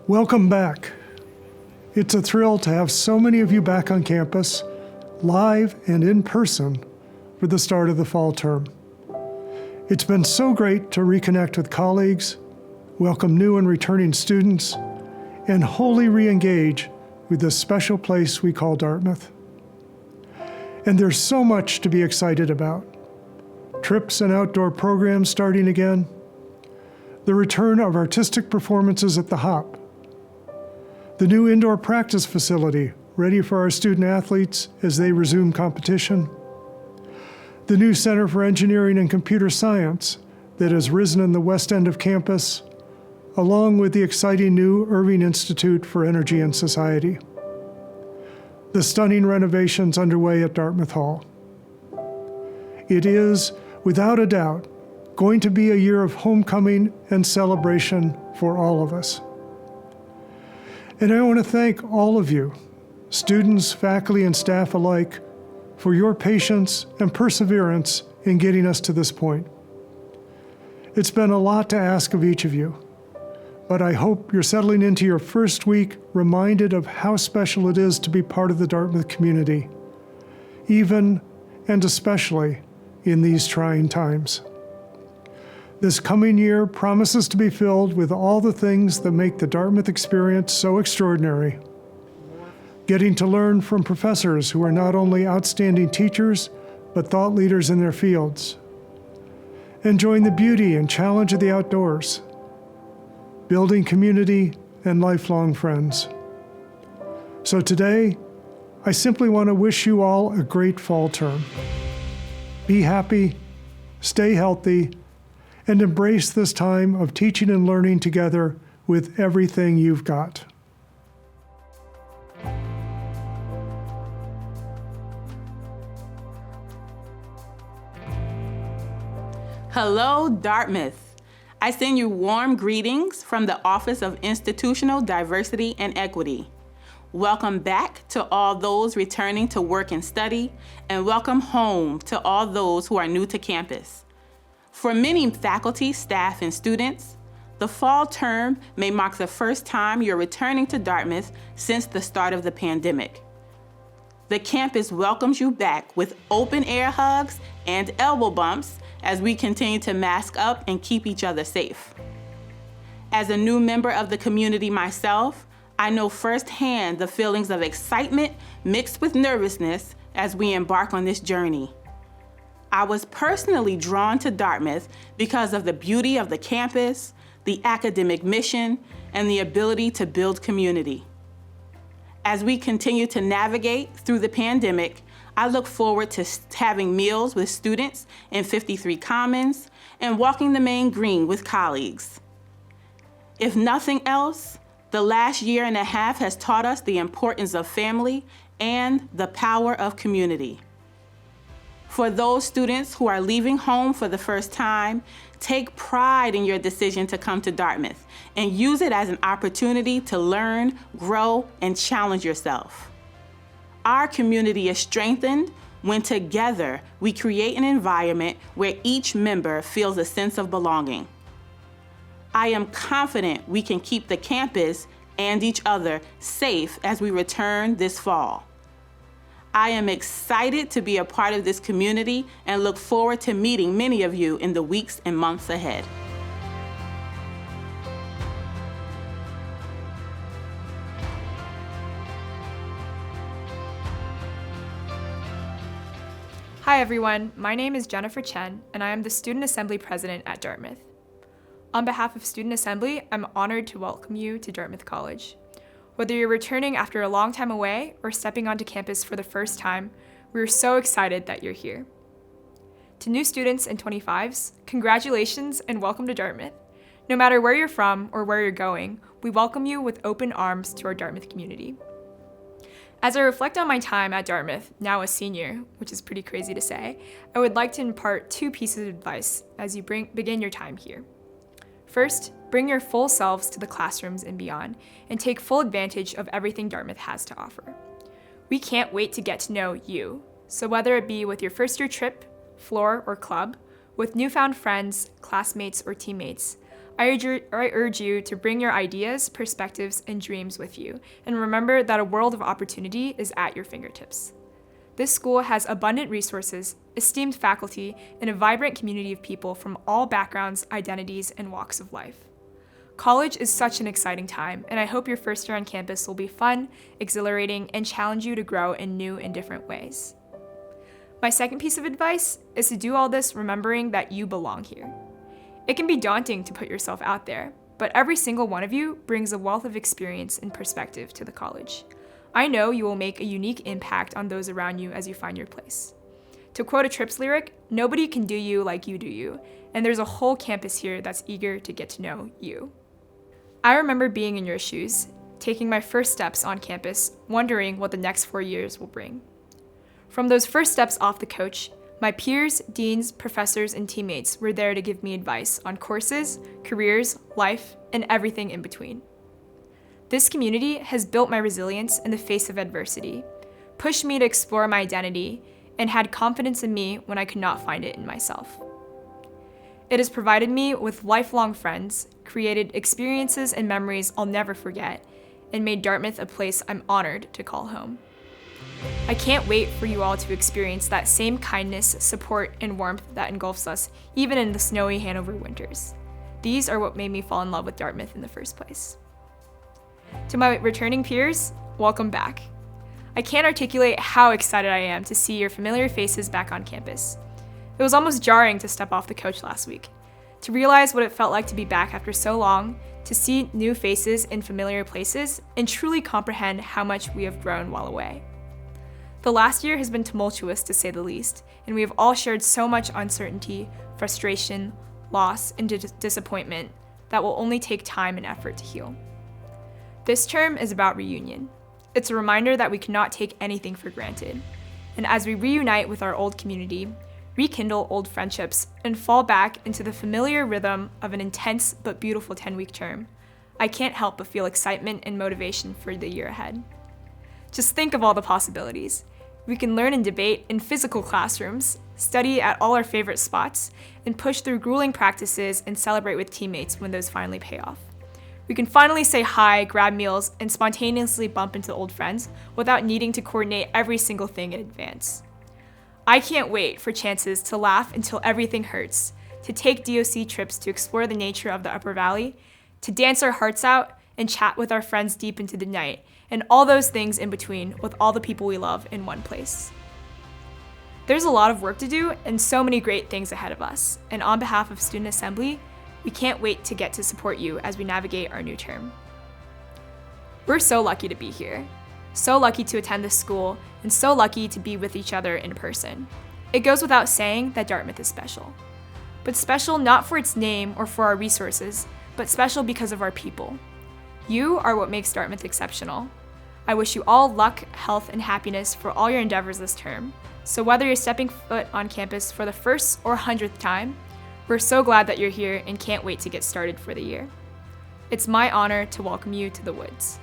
Welcome back. It's a thrill to have so many of you back on campus, live and in person, for the start of the fall term. It's been so great to reconnect with colleagues, welcome new and returning students, and wholly re-engage with this special place we call Dartmouth. And there's so much to be excited about. Trips and outdoor programs starting again, the return of artistic performances at the Hop, the new indoor practice facility ready for our student athletes as they resume competition, the new Center for Engineering and Computer Science that has risen in the west end of campus, along with the exciting new Irving Institute for Energy and Society. The stunning renovations underway at Dartmouth Hall. It is, without a doubt, going to be a year of homecoming and celebration for all of us. And I want to thank all of you, students, faculty, and staff alike, for your patience and perseverance in getting us to this point. It's been a lot to ask of each of you, but I hope you're settling into your first week reminded of how special it is to be part of the Dartmouth community, even and especially in these trying times. This coming year promises to be filled with all the things that make the Dartmouth experience so extraordinary. Getting to learn from professors who are not only outstanding teachers, but thought leaders in their fields. Enjoying the beauty and challenge of the outdoors. Building community and lifelong friends. So today, I simply want to wish you all a great fall term. Be happy, stay healthy, and embrace this time of teaching and learning together with everything you've got. Hello, Dartmouth. I send you warm greetings from the Office of Institutional Diversity and Equity. Welcome back to all those returning to work and study, and welcome home to all those who are new to campus. For many faculty, staff, and students, the fall term may mark the first time you're returning to Dartmouth since the start of the pandemic. The campus welcomes you back with open air hugs and elbow bumps as we continue to mask up and keep each other safe. As a new member of the community myself, I know firsthand the feelings of excitement mixed with nervousness as we embark on this journey. I was personally drawn to Dartmouth because of the beauty of the campus, the academic mission, and the ability to build community. As we continue to navigate through the pandemic, I look forward to having meals with students in 53 Commons and walking the main green with colleagues. If nothing else, the last year and a half has taught us the importance of family and the power of community. For those students who are leaving home for the first time, take pride in your decision to come to Dartmouth and use it as an opportunity to learn, grow, and challenge yourself. Our community is strengthened when together we create an environment where each member feels a sense of belonging. I am confident we can keep the campus and each other safe as we return this fall. I am excited to be a part of this community and look forward to meeting many of you in the weeks and months ahead. Hi everyone, my name is Jennifer Chen, and I am the Student Assembly President at Dartmouth. On behalf of Student Assembly, I'm honored to welcome you to Dartmouth College. Whether you're returning after a long time away or stepping onto campus for the first time, we're so excited that you're here. To new students and 25s, congratulations and welcome to Dartmouth. No matter where you're from or where you're going, we welcome you with open arms to our Dartmouth community. As I reflect on my time at Dartmouth, now a senior, which is pretty crazy to say, I would like to impart 2 pieces of advice as you begin your time here. First, bring your full selves to the classrooms and beyond, and take full advantage of everything Dartmouth has to offer. We can't wait to get to know you, so whether it be with your first year trip, floor, or club, with newfound friends, classmates, or teammates, I urge you to bring your ideas, perspectives, and dreams with you, and remember that a world of opportunity is at your fingertips. This school has abundant resources, esteemed faculty, and a vibrant community of people from all backgrounds, identities, and walks of life. College is such an exciting time, and I hope your first year on campus will be fun, exhilarating, and challenge you to grow in new and different ways. My second piece of advice is to do all this remembering that you belong here. It can be daunting to put yourself out there, but every single one of you brings a wealth of experience and perspective to the college. I know you will make a unique impact on those around you as you find your place. To quote a Trips lyric, nobody can do you like you do you, and there's a whole campus here that's eager to get to know you. I remember being in your shoes, taking my first steps on campus, wondering what the next 4 years will bring. From those first steps off the coach, my peers, deans, professors, and teammates were there to give me advice on courses, careers, life, and everything in between. This community has built my resilience in the face of adversity, pushed me to explore my identity, and had confidence in me when I could not find it in myself. It has provided me with lifelong friends, created experiences and memories I'll never forget, and made Dartmouth a place I'm honored to call home. I can't wait for you all to experience that same kindness, support, and warmth that engulfs us, even in the snowy Hanover winters. These are what made me fall in love with Dartmouth in the first place. To my returning peers, welcome back. I can't articulate how excited I am to see your familiar faces back on campus. It was almost jarring to step off the coach last week, to realize what it felt like to be back after so long, to see new faces in familiar places, and truly comprehend how much we have grown while away. The last year has been tumultuous to say the least, and we have all shared so much uncertainty, frustration, loss, and disappointment that will only take time and effort to heal. This term is about reunion. It's a reminder that we cannot take anything for granted, and as we reunite with our old community, rekindle old friendships, and fall back into the familiar rhythm of an intense but beautiful 10-week term, I can't help but feel excitement and motivation for the year ahead. Just think of all the possibilities. We can learn and debate in physical classrooms, study at all our favorite spots, and push through grueling practices and celebrate with teammates when those finally pay off. We can finally say hi, grab meals, and spontaneously bump into old friends without needing to coordinate every single thing in advance. I can't wait for chances to laugh until everything hurts, to take DOC trips to explore the nature of the Upper Valley, to dance our hearts out and chat with our friends deep into the night, and all those things in between with all the people we love in one place. There's a lot of work to do and so many great things ahead of us, and on behalf of Student Assembly, we can't wait to get to support you as we navigate our new term. We're so lucky to be here. So lucky to attend this school, and so lucky to be with each other in person. It goes without saying that Dartmouth is special. But special not for its name or for our resources, but special because of our people. You are what makes Dartmouth exceptional. I wish you all luck, health, and happiness for all your endeavors this term. So whether you're stepping foot on campus for the first or 100th time, we're so glad that you're here and can't wait to get started for the year. It's my honor to welcome you to the woods.